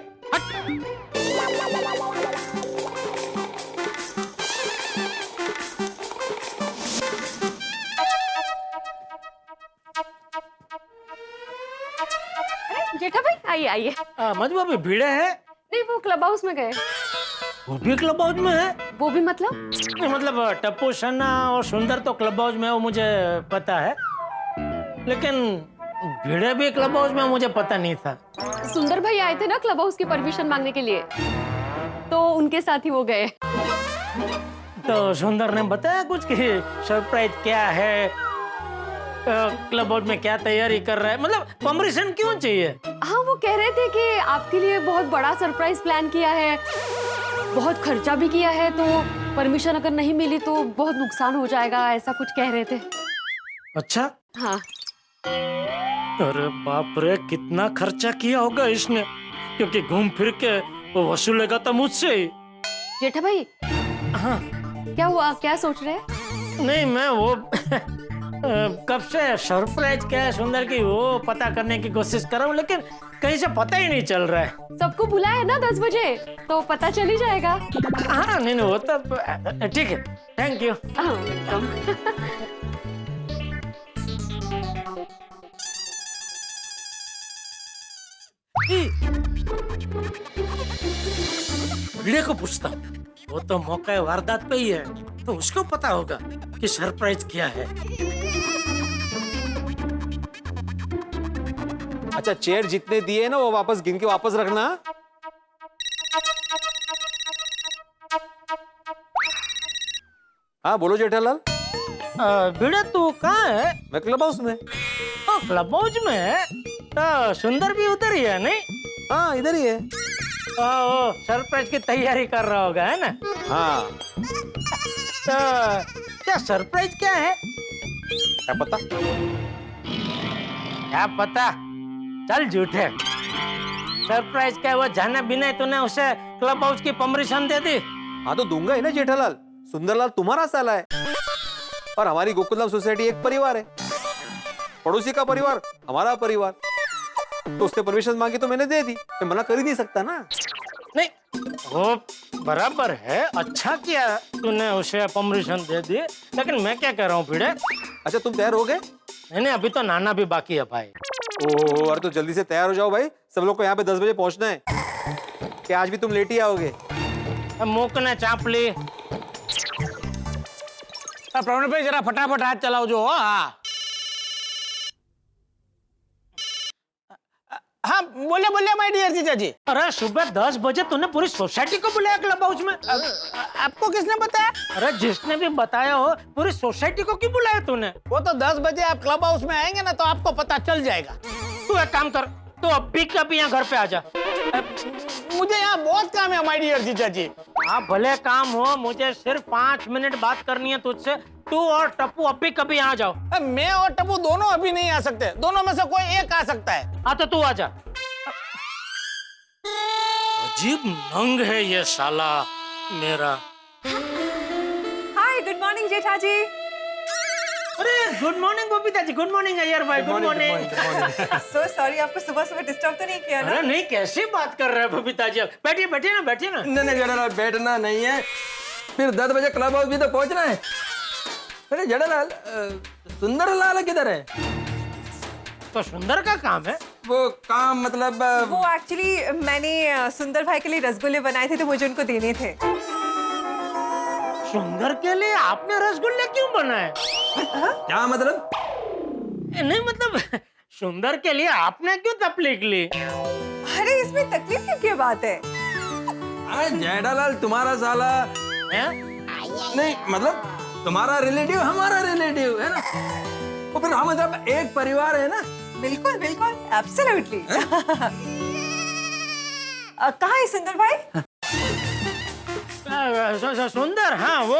जेठा भाई आइए आइए। मधुआ भी भिड़े है? नहीं, वो क्लब हाउस में गए। वो भी क्लब हाउस में है? वो भी मतलब? नहीं मतलब टप्पू सन्ना और सुंदर तो क्लब हाउस में है, वो मुझे पता है, लेकिन भिड़े भी क्लब हाउस में मुझे पता नहीं था। सुंदर भाई आए थे ना क्लब हाउस की परमिशन मांगने के लिए, तो उनके साथ ही वो गए। तो सुंदर ने बताया कुछ कि सरप्राइज क्या है, क्लब हाउस में क्या तैयारी कर रहा है, मतलब परमिशन क्यों चाहिए? हाँ, वो कह रहे थे कि आपके लिए बहुत बड़ा सरप्राइज प्लान किया है, बहुत खर्चा भी किया है, तो परमिशन अगर नहीं मिली तो बहुत नुकसान हो जाएगा, ऐसा कुछ कह रहे थे। अच्छा। हाँ। अरे बाप रे, कितना खर्चा किया होगा इसने, क्योंकि घूम फिर के वो वसूलेगा तो मुझसे ही। जेठा भाई। हाँ। क्या हुआ, क्या सोच रहे हैं? नहीं मैं वो कब से सरप्राइज क्या है सुंदर की वो पता करने की कोशिश कर रहा हूँ, लेकिन कहीं से पता ही नहीं चल रहा है। सबको बुलाया है ना 10 बजे, तो पता चल ही जाएगा। हाँ नहीं वो तो ठीक है, थैंक यू। भिड़े को पूछता हूँ, वो तो मौका वारदात पे ही है, तो उसको पता होगा कि सरप्राइज क्या है। अच्छा, चेयर जितने दिए ना वो वापस गिन के वापस रखना। हाँ बोलो जेठालाल। भिड़े तू कहाँ है? मैं क्लब हाउस में। क्लब हाउस में है? तो सुंदर भी उधर ही है नहीं? हाँ इधर ही है। वो सरप्राइज की तैयारी कर रहा होगा, है ना? हाँ। तो क्या सरप्राइज क्या है? क्या पता? क्या पता? चल झूठे। सरप्राइज क्या है? वो जाने बिना तूने उसे क्लब हाउस की परमिशन दे दी? हाँ तो दूंगा ही ना जेठालाल। सुंदरलाल तुम्हारा साला है और हमारी गोकुलधाम सोसाइटी एक परिवार है। पड़ोसी का परिवार हमारा परिवार। तो उसने परमिशन मांगी तो मैंने दे दी। मैं मना कर ही नहीं सकता ना। नहीं, वो बराबर है। अच्छा किया तूने उसे परमिशन दे दी। लेकिन मैं क्या कह रहा हूँ भिड़े? अच्छा तुम तैयार हो गए? नहीं, अभी तो नाना भी बाकी है भाई। ओह अरे तो जल्दी से तैयार हो जाओ भाई। सब लोग को यहाँ पे 10 बजे पहुंचना है। क्या आज भी तुम लेट ही आओगे? मुख ने चाप ली। प्रवीण भाई जरा फटाफट हाथ चलाओ जो। हाँ बोले बोले माय डियर जीजा जी। अरे सुबह 10 बजे तूने पूरी सोसाइटी को बुलाया क्लब हाउस में? आपको किसने बताया? अरे जिसने भी बताया हो, पूरी सोसाइटी को क्यों बुलाया तूने? वो तो 10 बजे आप क्लब हाउस में आएंगे ना तो आपको पता चल जाएगा। तू एक काम कर, तू अभी कभी यहाँ घर पे आ जा। मुझे यहाँ बहुत काम है माय डियर जीजा जी। हाँ भले काम हो, मुझे सिर्फ 5 मिनट बात करनी है तुझसे। तू और टप्पू अभी कभी यहाँ जाओ। मैं और टप्पू दोनों अभी नहीं आ सकते। दोनों में से कोई एक आ सकता है। हाँ तो तू आ जा। अजीब नंग है ये साला मेरा। हाय, गुड मॉर्निंग जेठा जी। अरे good morning Babita ji. Good morning Iyer भाई। Good morning. सो सॉरी, आपको सुबह सुबह डिस्टर्ब तो नहीं किया ना? अरे नहीं, कैसी बात कर रहे हैं बबीता जी? बैठिए बैठिए ना, बैठिए ना। नहीं जड़ालाल बैठना नहीं है, फिर 10 बजे क्लब हाउस भी तो पहुंचना है। अरे जड़ालाल, सुंदरलाल किधर है? तो सुंदर का काम है वो काम मतलब वो एक्चुअली मैंने सुंदर भाई के लिए रसगुल्ले बनाए थे तो मुझे उनको देने थे। सुंदर के लिए आपने रसगुल्ले क्यों बनाए? क्या मतलब? नहीं मतलब सुंदर के लिए आपने क्यों तकलीफ ली? अरे इसमें तकलीफ की क्या बात है? अरे जेठालाल तुम्हारा साला है? नहीं मतलब तुम्हारा रिलेटिव हमारा रिलेटिव है ना, तो फिर हम सब एक परिवार है ना। बिल्कुल बिल्कुल, एब्सोल्युटली। कहाँ है सुंदर भाई? सुंदर, हाँ वो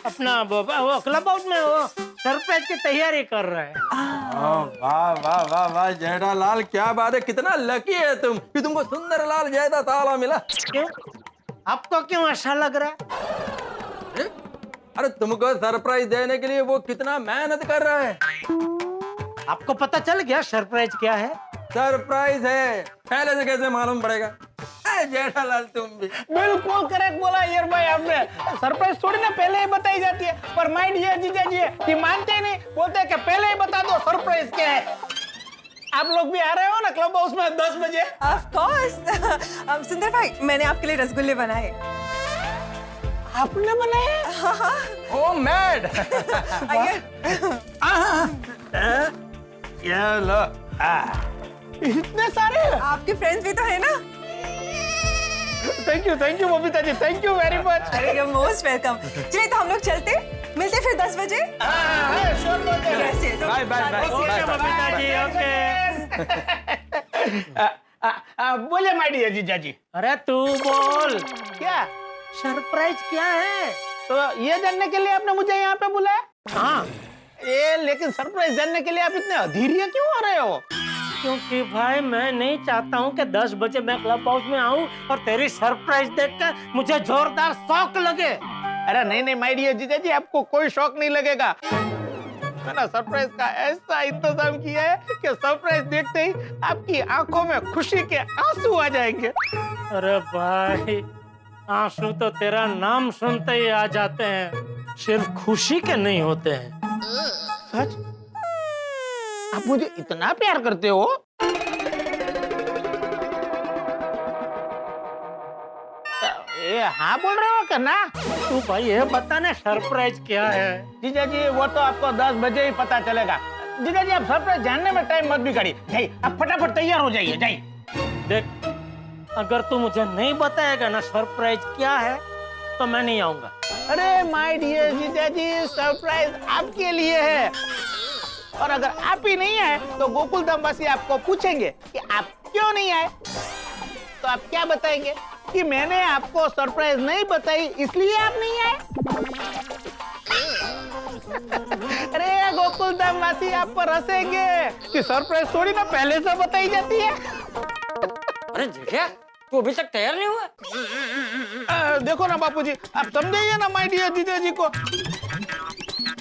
अपना वो क्लब हाउस में वो सरप्राइज की तैयारी कर रहे हैं। वाह वाह वाह वाह जेठालाल, क्या बात है। कितना लकी है तुम कि तुमको सुंदरलाल जैसा ताला मिला। क्यों? आपको क्यों ऐसा लग रहा है? अरे तुमको सरप्राइज देने के लिए वो कितना मेहनत कर रहा है। आपको पता चल गया सरप्राइज क्या है? सरप्राइज है, पहले से कैसे मालूम पड़ेगा? जेठालाल तुम भी बिल्कुल करेक्ट बोला यार भाई आपने। सरप्राइज थोड़ी ना पहले ही बताई जाती है, पर माय डियर जीजा जी ये मानते ही नहीं, बोलते हैं कि पहले ही बता दो सरप्राइज क्या है। आप लोग भी आ रहे हो ना क्लब हाउस में 10 बजे? Of course. सुंदर भाई, मैंने आपके लिए रसगुल्ले बनाए। आपने बनाए? हाँ। ओ मैड। ये लो, इतने सारे? आपके फ्रेंड्स भी तो है ना? Thank you Babita ji, thank you very much. अरे यू मोस्ट वेलकम। चलिए तो हम लोग चलते, मिलते फिर 10 बजे। Bye bye Babita ji, okay. बोले माय डियर जीजा जी। अरे तू बोल, क्या सरप्राइज क्या है? तो ये जानने के लिए आपने मुझे यहाँ पे बुलाया? हाँ। ये लेकिन सरप्राइज जानने के लिए आप इतने अधीरिया क्यों आ रहे हो? क्योंकि भाई मैं नहीं चाहता हूँ कि 10 बजे मैं क्लब हाउस में आऊँ और तेरी सरप्राइज देखकर मुझे जोरदार शौक लगे। अरे नहीं माय डियर जीजा जी, आपको कोई शौक नहीं लगेगा। मैंने सरप्राइज का ऐसा इंतजाम किया है कि सरप्राइज देखते ही आपकी आंखों में खुशी के आंसू आ जाएंगे। अरे भाई, आंसू तो तेरा नाम सुनते ही आ जाते हैं, सिर्फ खुशी के नहीं होते हैं। सच? आप मुझे इतना प्यार करते हो? हाँ बोल रहे हो क्या ना? तू भाई ये बता ना सरप्राइज क्या है? जीजा जी वो तो आपको 10 बजे ही पता चलेगा। जीजा जी आप सरप्राइज जानने में टाइम मत बिगाड़िए। जाइए आप फटाफट तैयार हो जाइए, जाइए। देख, अगर तू मुझे नहीं बताएगा ना सरप्राइज क्या है तो मैं नहीं आऊंगा। अरे माय डियर जीजा जी, सरप्राइज आपके लिए है। और अगर आप ही नहीं आए तो गोकुल धामवासी आपको पूछेंगे कि आप क्यों नहीं आए, तो आप क्या बताएंगे? कि मैंने आपको सरप्राइज नहीं बताई इसलिए आप नहीं आए। अरे गोकुल धामवासी आप पर हंसेंगे कि सरप्राइज थोड़ी ना पहले से बताई जाती है। अरे जेठिया, तू अभी तक तैयार नहीं हुआ? देखो ना बापूजी, आप समझाइए ना माय डियर जीजा जी को।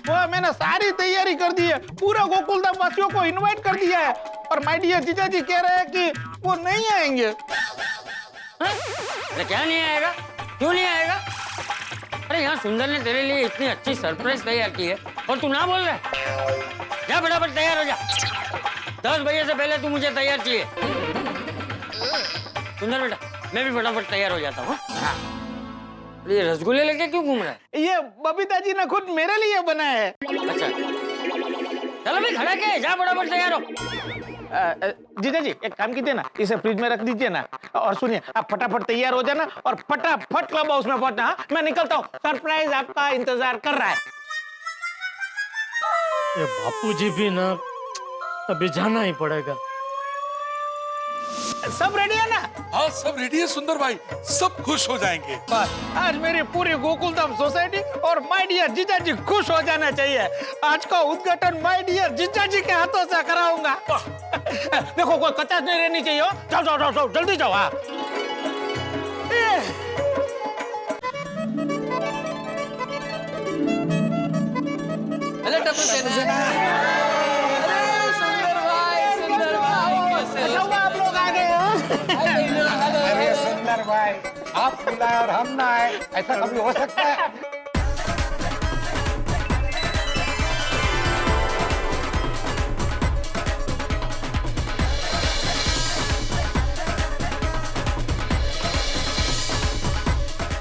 वो मैंने सारी तैयारी कर दी है, पूरा गोकुल धाम वासियों को इनवाइट कर दिया है, और माय डियर जीजा जी कह रहे हैं कि वो नहीं आएंगे। अरे क्या नहीं आएगा? क्यों नहीं आएगा? अरे यहाँ सुंदर ने तेरे लिए इतनी अच्छी सरप्राइज तैयार की है और तू ना बोल रहा है? जा फटाफट तैयार हो जा। 10 बजे से पहले तू मुझे तैयार चाहिए। सुंदर बेटा, मैं भी फटाफट तैयार हो जाता हूँ। हाँ। ये रसगुल्ले लेके क्यों घूम रहा है? ये बबीता जी ने खुद मेरे लिए बनाया है। अच्छा, चलो भाई खड़ा के जा फटाफट तैयार हो। जीजा जी एक काम कीजिए ना, इसे फ्रिज में रख दीजिए ना, और सुनिए आप फटाफट तैयार हो जाना और फटाफट क्लब हाउस में पहुंचना। हाँ? मैं निकलता हूँ, सरप्राइज आपका इंतजार कर रहा है। ये बापूजी भी ना अभी जाना ही पड़ेगा। सब रेडी है ना? हाँ सब रेडी है सुंदर भाई, सब खुश हो जाएंगे। आज मेरी पूरी गोकुल धाम सोसाइटी और माय डियर जीजा जी खुश हो जाना चाहिए। आज का उद्घाटन माय डियर जीजा जी के हाथों से कराऊंगा। देखो कोई कचास नहीं रहनी चाहिए। जाओ जाओ जाओ, जल्दी जाओ। हाँ अरे टप्पू आप लोग आ गए हो। अरे सुंदर भाई, आप बुलाए और हम ना आए, ऐसा कभी हो सकता है?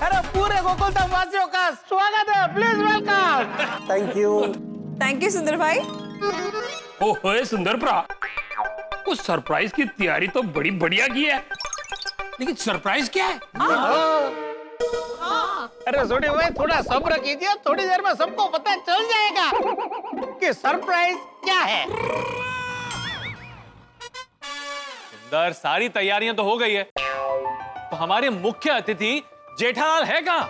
अरे पूरे गोकुल धाम वासियों का स्वागत है, प्लीज वेलकम। थैंक यू सुंदर भाई। ओहो सुंदर भरा, उस सरप्राइज की तैयारी तो बड़ी बढ़िया की है, लेकिन सरप्राइज क्या है? अरे सोनी भाई थोड़ा सब्र कीजिए, थोड़ी देर में सबको पता चल जाएगा कि सरप्राइज क्या है। सुंदर, सारी तैयारियां तो हो गई है, तो हमारे मुख्य अतिथि जेठालाल है कहाँ?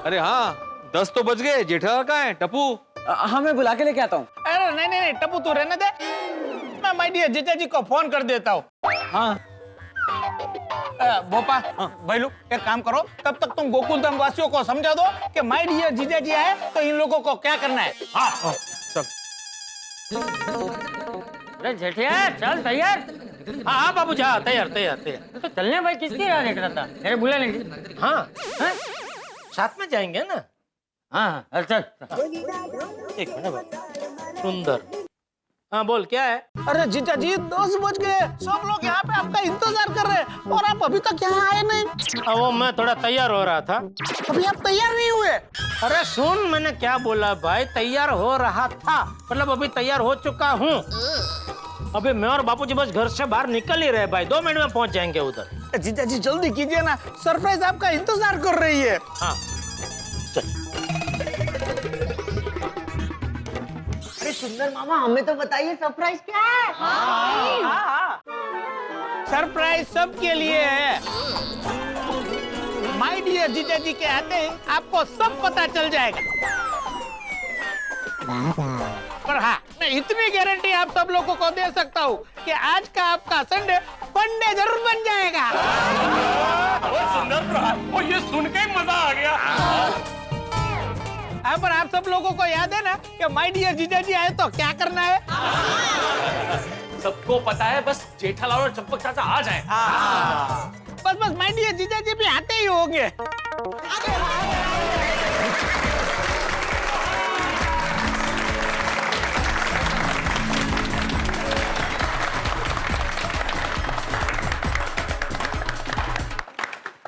अरे हाँ, 10 तो बज गए। जेठालाल कहाँ है? टप्पू? हाँ मैं बुला के लेके आता हूँ। अरे नहीं नहीं नहीं टप्पू तू रहने दे, मैं माय डियर जीजा जी को फोन कर देता हूँ। हाँ भोपा, भाईलू एक काम करो, तब तक तुम गोकुल धाम वासियों को समझा दो कि माय डियर जीजा जी आए तो इन लोगों को क्या करना है। हाँ चल। अरे जेठिया चल तैयार। हाँ हाँ बाबू जा, तैयार तैयार तैयार। तो चलने भाई, किसकी राह देख रहा था? मेरे बुला लेंगे। हाँ साथ में जाएंगे ना? हाँ अच्छा। एक मिनट भाई। सुंदर, हाँ बोल क्या है? अरे जीजा जी 10 बज गए, सब लोग यहाँ पे आपका इंतजार कर रहे हैं और आप अभी तक यहाँ आए नहीं। वो मैं थोड़ा तैयार हो रहा था। अभी आप तैयार नहीं हुए? अरे सुन मैंने क्या बोला भाई, तैयार हो रहा था, मतलब अभी तैयार हो चुका हूँ। अभी मैं और बापूजी बस घर से बाहर निकल ही रहे भाई, 2 मिनट में पहुंच जाएंगे उधर। जीजा जी जल्दी कीजिए ना, सरप्राइज आपका इंतजार कर रही है। हाँ चल। अरे सुंदर मामा हमें तो बताइए सरप्राइज क्या है? सरप्राइज सबके लिए है। माय डियर जीजा जी के आते ही आपको सब पता चल जाएगा। पर हाँ, मैं इतनी गारंटी आप सब लोगों को दे सकता हूँ कि आज का आपका संडे फंडे जरूर बन जाएगा। सुंदर, ये सुन के मजा आ गया। हाँ, पर आप सब लोगों को याद है ना कि माय डियर जीजा जी आए तो क्या करना है? सबको पता है, बस जेठालाल और चंपक चाचा आ जाए। बस बस माय डियर जीजा जी भी आते ही होंगे।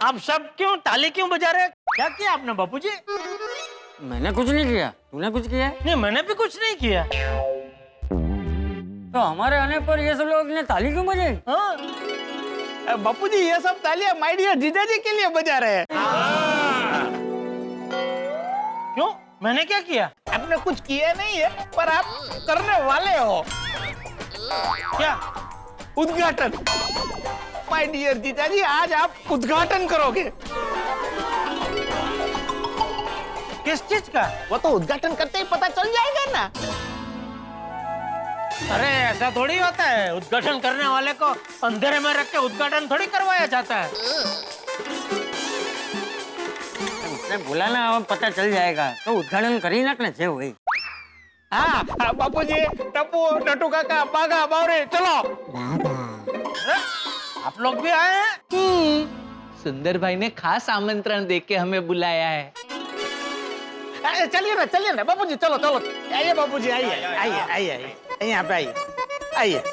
आप सब क्यों ताली क्यों बजा रहे हैं? क्या किया आपने बापूजी? मैंने कुछ नहीं किया, तूने कुछ किया? नहीं, मैंने भी कुछ नहीं किया। तो हमारे आने पर ये सब लोग ने ताली क्यों बजाई? बापूजी ये सब तालियां माय डियर जीजाजी के लिए बजा रहे हैं। क्यों? मैंने क्या किया? आपने कुछ किया नहीं है, पर आप करने वाले हो। क्या? उद्घाटन। माय डियर जीजाजी, आज आप उद्घाटन करोगे। किस चीज का? वो तो उद्घाटन करते ही पता चल जाएगा ना। अरे ऐसा थोड़ी होता है, उद्घाटन करने वाले को अंधेरे में रख के उद्घाटन थोड़ी करवाया जाता है। उसने बोला ना अब पता चल जाएगा, तो उद्घाटन करी ना जे हुई। हाँ, बापूजी, टप्पू, नटू काका, बागा, बावरे, चलो। आप लोग भी आए हैं? सुंदर भाई ने खास आमंत्रण देके हमें बुलाया है। चलिए ना बापूजी, चलो चलो। आइए बापूजी, आइए आइए आइए आइए, यहाँ पे आइए आइए।